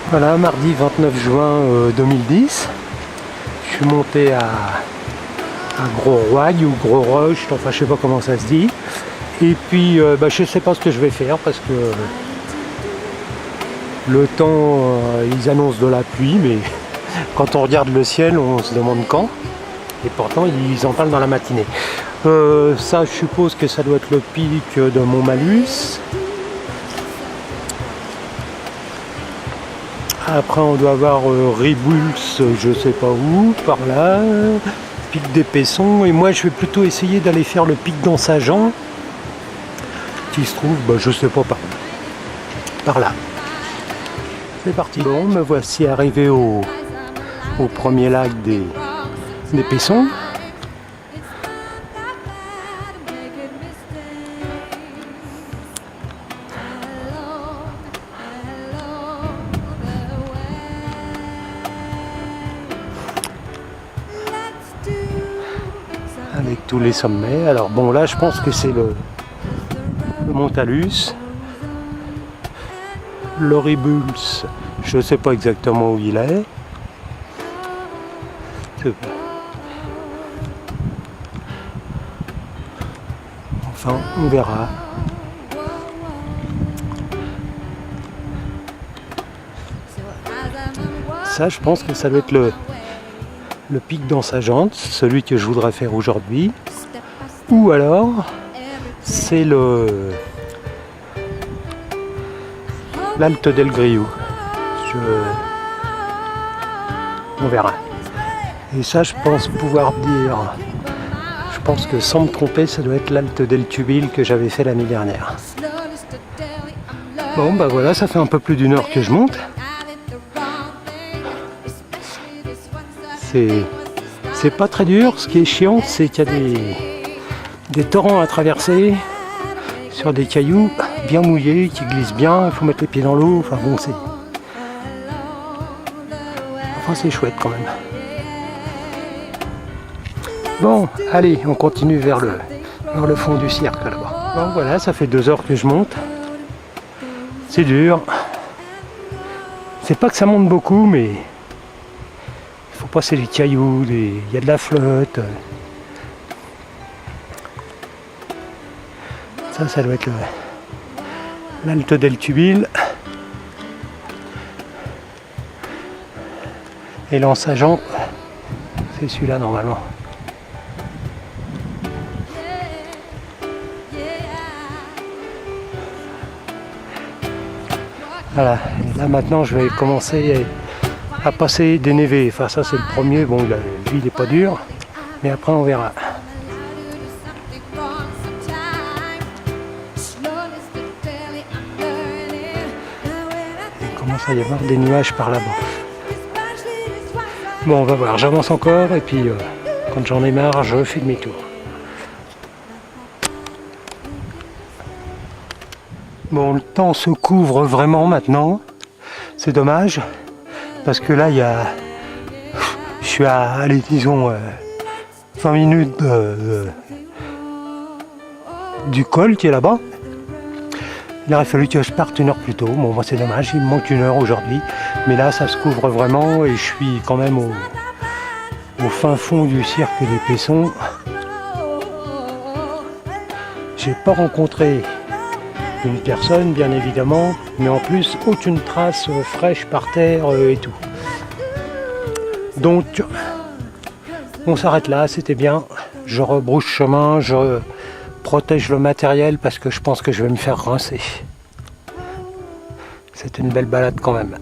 Voilà, mardi 29 juin 2010, je suis monté à Gros Roig ou Gros Roche, enfin je sais pas comment ça se dit. Et puis je sais pas ce que je vais faire parce que le temps, ils annoncent de la pluie, mais quand on regarde le ciel, on se demande quand. Et pourtant, ils en parlent dans la matinée. Ça, je suppose que ça doit être le pic de mon malus. Après, on doit avoir Ribulse, je sais pas où, par là. Pic des Pessons. Et moi, je vais plutôt essayer d'aller faire le pic d'Ansajan, qui se trouve, je sais pas par là. C'est parti. Bon, me voici arrivé au premier lac des Pessons. Avec tous les sommets. Alors bon, là je pense que c'est le Montalus. L'Oribulse, je sais pas exactement où il est. Enfin, on verra. Ça, je pense que ça doit être le pic d'Ansajan, celui que je voudrais faire aujourd'hui. Ou alors, c'est l'Alto del Griu. On verra. Et ça, je pense pouvoir dire, je pense que sans me tromper, ça doit être l'Alto del Tubil que j'avais fait l'année dernière. Bon, voilà, ça fait un peu plus d'une heure que je monte. C'est pas très dur. Ce qui est chiant, c'est qu'il y a des torrents à traverser sur des cailloux bien mouillés qui glissent bien. Il faut mettre les pieds dans l'eau. Enfin bon, c'est chouette quand même. Bon, allez, on continue vers le fond du cirque là-bas. Bon, voilà, ça fait 2 heures que je monte. C'est dur. C'est pas que ça monte beaucoup, mais il faut passer les cailloux, il y a de la flotte. Ça doit être l'Alto del Tubil. Et l'Ansajan, c'est celui-là normalement. Voilà, et là maintenant je vais commencer à passer des névés. Enfin ça c'est le premier, bon lui il n'est pas dur, mais après on verra. Il commence à y avoir des nuages par là-bas. Bon, on va voir, j'avance encore et puis quand j'en ai marre, je fais demi-tour. Bon, le temps se couvre vraiment maintenant, c'est dommage, parce que là, je suis à, allez, disons, 20 minutes du col qui est là-bas. Il aurait fallu que je parte 1 heure plus tôt. Bon, moi c'est dommage, il me manque 1 heure aujourd'hui. Mais là, ça se couvre vraiment et je suis quand même au fin fond du cirque des Pessons. J'ai pas rencontré une personne, bien évidemment, mais en plus, aucune trace fraîche par terre et tout. Donc, on s'arrête là, c'était bien. Je rebrousse chemin, je protège le matériel parce que je pense que je vais me faire rincer. C'est une belle balade quand même.